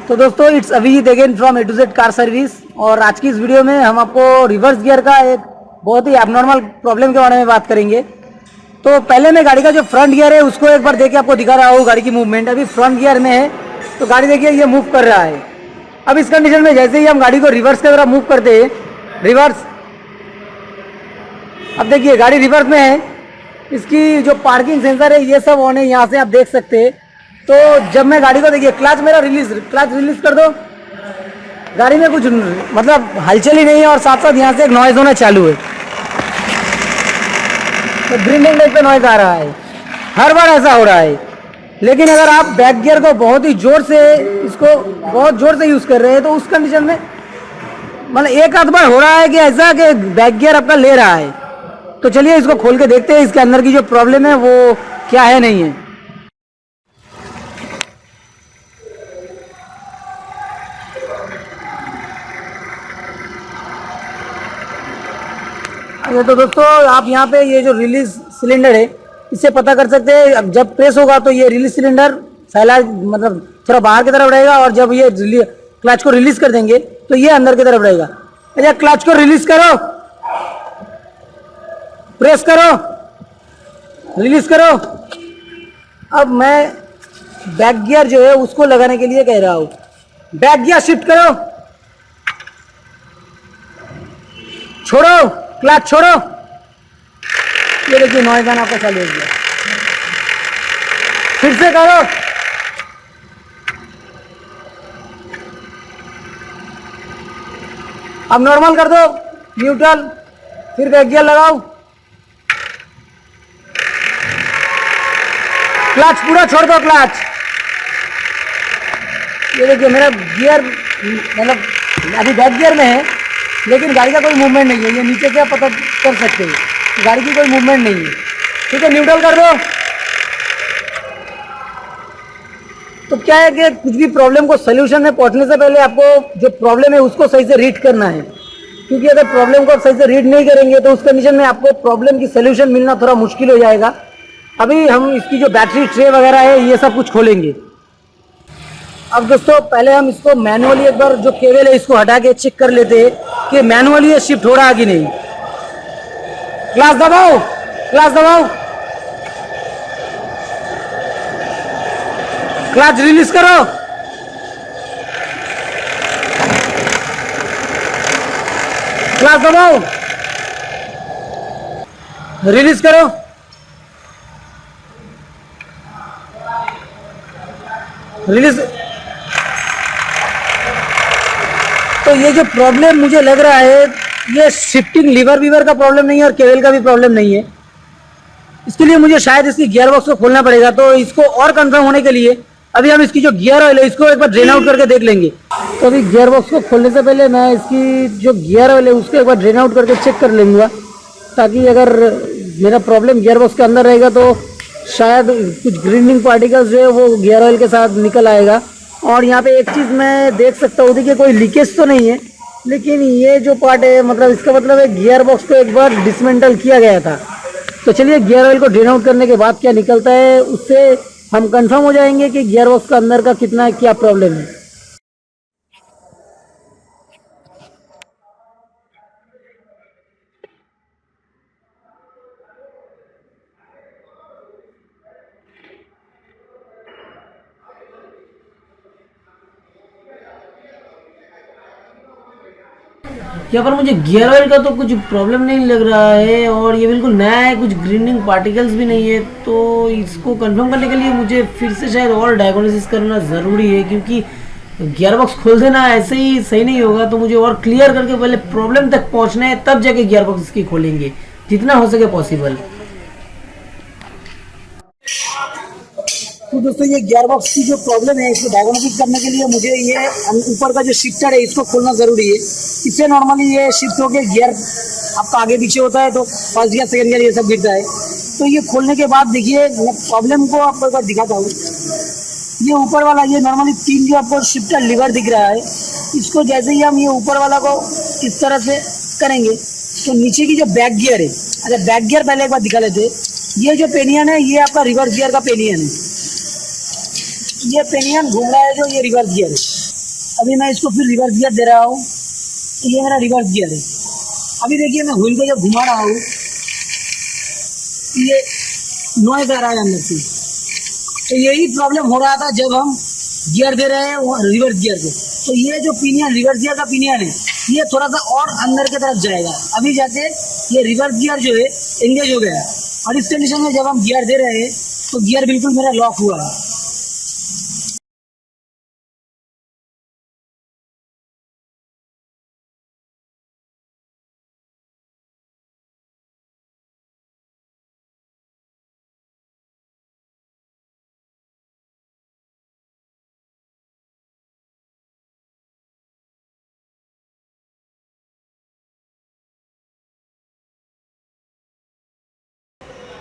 तो दोस्तों it's Abhijeet again from A to Z car service. और आज की इस वीडियो में हम आपको रिवर्स गियर का एक बहुत ही एबनॉर्मल प्रॉब्लम के बारे में बात करेंगे। तो पहले मैं गाड़ी का जो फ्रंट गियर है उसको एक बार देख के आपको दिखा रहा हूँ। गाड़ी की मूवमेंट अभी फ्रंट गियर में है, तो गाड़ी देखिए ये मूव कर रहा है। अब इस कंडीशन में जैसे ही हम गाड़ी को रिवर्स की तरफ मूव करते हैं, रिवर्स, अब देखिए गाड़ी रिवर्स में है, इसकी जो पार्किंग सेंसर है ये सब ऑन है, यहाँ से आप देख सकते हैं। तो जब मैं गाड़ी को देखिए क्लच मेरा क्लच रिलीज कर दो, गाड़ी में कुछ मतलब हलचल ही नहीं है और साथ साथ यहाँ से एक नॉइज होना चालू है, तो ग्रीनिंग लाइट पे नॉइज आ रहा है। हर बार ऐसा हो रहा है। लेकिन अगर आप बैक गियर को बहुत ही जोर से यूज कर रहे हैं तो उस कंडीशन में मतलब एक आध बार हो रहा है कि ऐसा कि बैक गियर आपका ले रहा है। तो चलिए इसको खोल के देखते हैं इसके अंदर की जो प्रॉब्लम है वो क्या है नहीं है। तो दोस्तों आप यहाँ पे ये जो रिलीज सिलेंडर है इससे पता कर सकते हैं। अब जब प्रेस होगा तो ये रिलीज सिलेंडर फैला मतलब थोड़ा बाहर की तरफ रहेगा, और जब ये क्लच को रिलीज कर देंगे तो ये अंदर की तरफ रहेगा। अच्छा, क्लच को रिलीज करो, प्रेस करो, रिलीज करो। अब मैं बैक गियर जो है उसको लगाने के लिए कह रहा हूँ। बैक गियर शिफ्ट करो, छोड़ो, क्लच छोड़ो। ये देखिए नॉइज आना आपका चालू हो गया। फिर से करो, अब नॉर्मल कर दो, न्यूट्रल, फिर बैक गियर लगाओ, क्लच पूरा छोड़ दो, क्लच। ये देखिए मेरा गियर मतलब अभी बैक गियर में है, लेकिन गाड़ी का कोई मूवमेंट नहीं है। ये नीचे से आप पता कर सकते हैं, गाड़ी की कोई मूवमेंट नहीं है। ठीक है, न्यूट्रल कर दो। तो क्या है कि कुछ भी प्रॉब्लम को सोल्यूशन में पहुंचने से पहले आपको जो प्रॉब्लम है उसको सही से रीड करना है, क्योंकि अगर प्रॉब्लम को आप सही से रीड नहीं करेंगे तो उस कंडीशन में आपको प्रॉब्लम की सोल्यूशन मिलना थोड़ा मुश्किल हो जाएगा। अभी हम इसकी जो बैटरी ट्रे वगैरह है ये सब कुछ खोलेंगे। अब दोस्तों पहले हम इसको मैनुअली एक बार जो केबल है इसको हटा के चेक कर लेते हैं कि मैनुअली ये शिफ्ट हो रहा है कि नहीं। क्लच दबाओ, क्लच दबाओ, क्लच रिलीज करो, क्लच दबाओ, रिलीज करो। रिलीज। तो ये जो प्रॉब्लम मुझे लग रहा है ये शिफ्टिंग लीवर का प्रॉब्लम नहीं है और केबल का भी प्रॉब्लम नहीं है। इसके लिए मुझे शायद इसकी गियर बॉक्स को खोलना पड़ेगा। तो इसको और कंफर्म होने के लिए अभी हम इसकी जो गियर ऑयल है इसको एक बार ड्रेन आउट करके देख लेंगे। तो अभी गियर बॉक्स को खोलने से पहले मैं इसकी जो गियर ऑयल है उसको एक बार ड्रेन आउट करके चेक कर लूँगा, ताकि अगर मेरा प्रॉब्लम गियर बॉक्स के अंदर रहेगा तो शायद कुछ ग्रीनिंग पार्टिकल्स जो है वो गियर ऑयल के साथ निकल आएगा। और यहाँ पे एक चीज़ मैं देख सकता हूँ, देखिए कोई लीकेज तो नहीं है, लेकिन ये जो पार्ट है मतलब इसका मतलब है गियर बॉक्स को एक बार डिसमेंटल किया गया था। तो चलिए गियर ऑयल को ड्रेन आउट करने के बाद क्या निकलता है उससे हम कंफर्म हो जाएंगे कि गियर बॉक्स का अंदर का कितना क्या प्रॉब्लम है। यहाँ पर मुझे गियर ऑयल का तो कुछ प्रॉब्लम नहीं लग रहा है और ये बिल्कुल नया है, कुछ ग्रीनिंग पार्टिकल्स भी नहीं है। तो इसको कंफर्म करने के लिए मुझे फिर से शायद और डायग्नोसिस करना ज़रूरी है, क्योंकि गियर बॉक्स खोल देना ऐसे ही सही नहीं होगा। तो मुझे और क्लियर करके पहले प्रॉब्लम तक पहुँचना है, तब जाके गियर बॉक्स इसकी खोलेंगे जितना हो सके पॉसिबल। तो दोस्तों ये गियर बॉक्स की जो प्रॉब्लम है इसको डायग्नोसिस करने के लिए मुझे ये ऊपर का जो शिफ्टर है इसको खोलना ज़रूरी है। इससे नॉर्मली ये शिफ्ट होकर गियर आपका आगे पीछे होता है तो फर्स्ट गियर सेकंड गियर ये सब गिरता है। तो ये खोलने के बाद देखिए मैं प्रॉब्लम को आपको एक बार दिखाता हूँ। ये ऊपर वाला ये नॉर्मली 3 जो आपको शिफ्टर लीवर दिख रहा है, इसको जैसे ही हम ये ऊपर वाला को इस तरह से करेंगे तो नीचे की जो बैक गियर है, अच्छा बैक गियर पहले एक बार दिखा लेते। ये जो पेनियन है ये आपका रिवर्स गियर का पेनियन है। ये पेनियन घूम रहा है जो ये रिवर्स गियर है। अभी मैं इसको फिर रिवर्स गियर दे रहा हूँ, तो ये मेरा रिवर्स गियर है। अभी देखिए मैं व्हील को जब घुमा रहा हूँ, ये नॉइज आ रहा है अंदर से। तो यही प्रॉब्लम हो रहा था जब हम गियर दे रहे हैं रिवर्स गियर से। तो ये जो पिनियन, रिवर्स गियर का पिनियन है, ये थोड़ा सा और अंदर की तरफ जाएगा। अभी जाके ये रिवर्स गियर जो है एंगेज हो गया है, और इस कंडीशन में जब हम गियर दे रहे हैं तो गियर बिल्कुल मेरा लॉक हुआ है।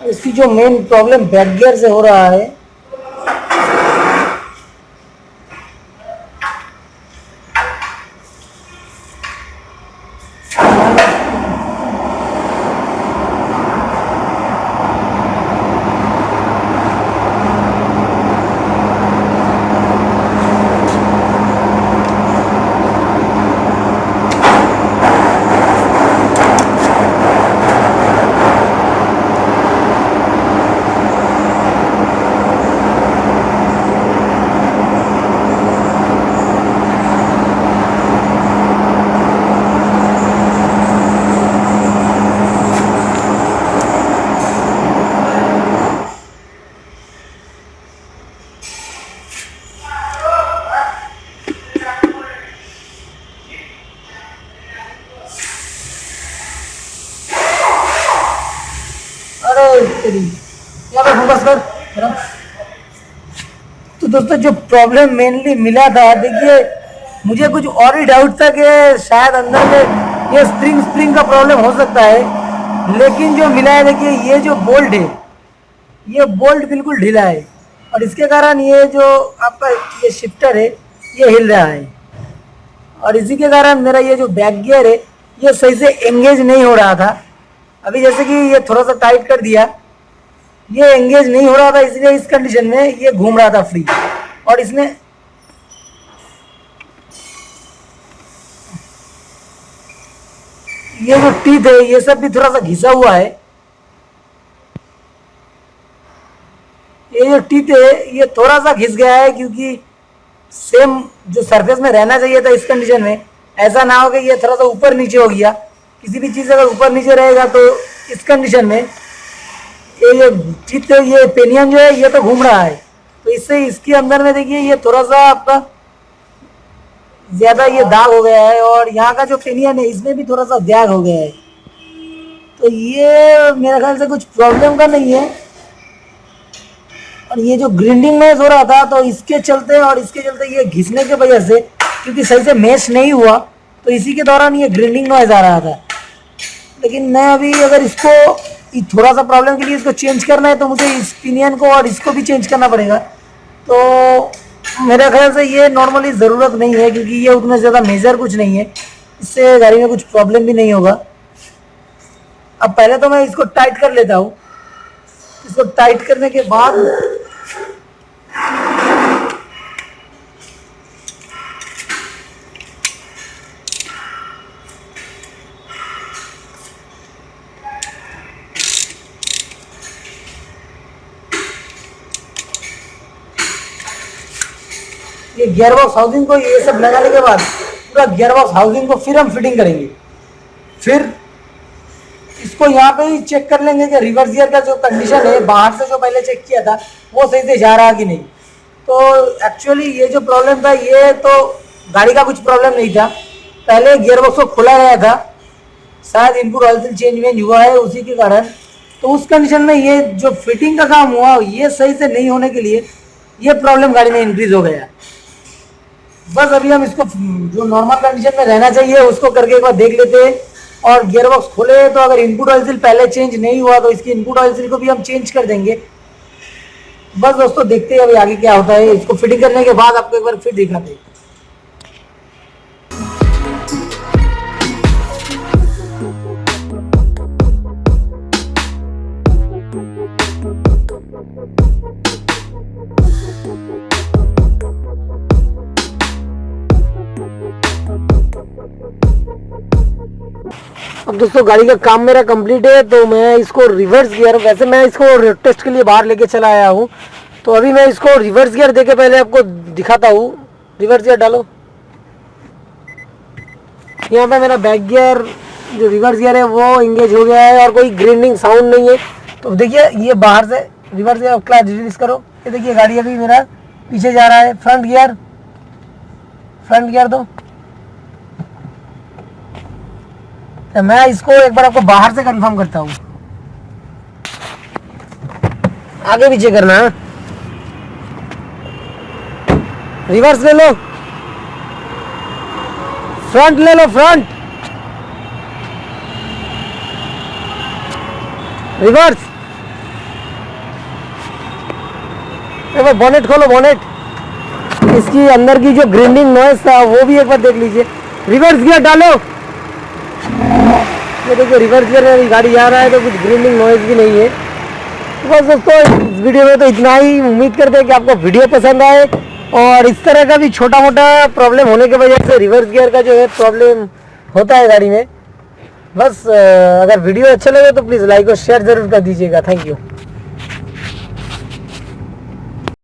इसकी जो मेन प्रॉब्लम बैक गियर से हो रहा है, अरे तेरी यहाँ पे फोकस कर जरा। तो दोस्तों जो प्रॉब्लम मेनली मिला था, देखिए मुझे कुछ और ही डाउट था कि शायद अंदर में ये स्प्रिंग का प्रॉब्लम हो सकता है, लेकिन जो मिला है देखिए ये जो बोल्ट है, ये बोल्ट बिल्कुल ढीला है, और इसके कारण ये जो आपका ये शिफ्टर है ये हिल रहा है, और इसी के कारण मेरा ये जो बैक गियर है ये सही से एंगेज नहीं हो रहा था। अभी जैसे कि ये थोड़ा सा टाइट कर दिया, ये एंगेज नहीं हो रहा था, इसलिए इस कंडीशन में ये घूम रहा था फ्री। और इसने ये जो टीथ है ये सब भी थोड़ा सा घिसा हुआ है। ये जो टीथ है ये थोड़ा सा घिस गया है, क्योंकि सेम जो सरफेस में रहना चाहिए था इस कंडीशन में, ऐसा ना हो कि ये थोड़ा सा ऊपर नीचे हो गया। किसी भी चीज़ अगर ऊपर नीचे रहेगा तो इस कंडीशन में ये टीथ, ये पेनियन जो है ये तो घूम रहा है, तो इससे इसके अंदर में देखिए ये थोड़ा सा आपका ज़्यादा ये दाग हो गया है, और यहाँ का जो पेनियन है इसमें भी थोड़ा सा दाग हो गया है। तो ये मेरे ख्याल से कुछ प्रॉब्लम का नहीं है। और ये जो ग्रिंडिंग मैच हो रहा था, तो इसके चलते और इसके चलते ये घिसने की वजह से, क्योंकि सही से मैच नहीं हुआ, तो इसी के दौरान ये ग्रिंडिंग नॉइज आ रहा था। लेकिन मैं अभी अगर इसको थोड़ा सा प्रॉब्लम के लिए इसको चेंज करना है, तो मुझे इस पिनियन को और इसको भी चेंज करना पड़ेगा। तो मेरे ख्याल से ये नॉर्मली ज़रूरत नहीं है, क्योंकि ये उतना ज़्यादा मेजर कुछ नहीं है, इससे गाड़ी में कुछ प्रॉब्लम भी नहीं होगा। अब पहले तो मैं इसको टाइट कर लेता हूँ। इसको टाइट करने के बाद ये गियर बॉक्स हाउसिंग को ये सब लगाने के बाद पूरा गियर बॉक्स हाउसिंग को फिर हम फिटिंग करेंगे। फिर इसको यहाँ पे ही चेक कर लेंगे कि रिवर्स गियर का जो कंडीशन है, बाहर से जो पहले चेक किया था वो सही से जा रहा कि नहीं। तो एक्चुअली ये जो प्रॉब्लम था ये तो गाड़ी का कुछ प्रॉब्लम नहीं था, पहले गियर बॉक्स को खुला गया था, शायद इनपुट ऑयल सील चेंज वेंज हुआ है उसी के कारण। तो उस कंडीशन में ये जो फिटिंग का काम हुआ ये सही से नहीं होने के लिए ये प्रॉब्लम गाड़ी में इंक्रीज हो गया। बस अभी हम इसको जो नॉर्मल कंडीशन में रहना चाहिए उसको करके एक बार देख लेते हैं। और गियर बॉक्स खोले तो अगर इनपुट ऑयल सील पहले चेंज नहीं हुआ तो इसकी इनपुट ऑयल सील को भी हम चेंज कर देंगे। बस दोस्तों देखते हैं अभी आगे क्या होता है। इसको फिटिंग करने के बाद आपको एक बार फिर दिखाते हैं। अब दोस्तों गाड़ी का काम मेरा कंप्लीट है, तो मैं इसको रिवर्स गियर, वैसे मैं इसको टेस्ट के लिए बाहर लेके चला आया हूँ, तो अभी मैं इसको रिवर्स गियर देके पहले आपको दिखाता हूँ। रिवर्स गियर डालो। यहाँ पे मेरा बैक गियर जो रिवर्स गियर है वो इंगेज हो गया है और कोई ग्राइंडिंग साउंड नहीं है। तो देखिए ये बाहर से रिवर्स गियर क्लच रिलीज करो, ये देखिए गाड़ी अभी मेरा पीछे जा रहा है। फ्रंट गियर दो। तो मैं इसको एक बार आपको बाहर से कंफर्म करता हूँ, आगे पीछे करना है। रिवर्स ले लो, फ्रंट ले लो, फ्रंट रिवर्स। एक बार बोनेट खोलो, बोनेट, इसकी अंदर की जो ग्राइंडिंग नॉइज था वो भी एक बार देख लीजिए। रिवर्स गियर डालो, ये देखिए रिवर्स गियर में गाड़ी आ रहा है तो कुछ ग्राइंडिंग नॉइज भी नहीं है। तो बस दोस्तों इस वीडियो में तो इतना ही। उम्मीद करते हैं कि आपको वीडियो पसंद आए, और इस तरह का भी छोटा मोटा प्रॉब्लम होने की वजह से रिवर्स गियर का जो है प्रॉब्लम होता है गाड़ी में। बस अगर वीडियो अच्छा लगे तो प्लीज़ लाइक और शेयर ज़रूर कर दीजिएगा। Thank you.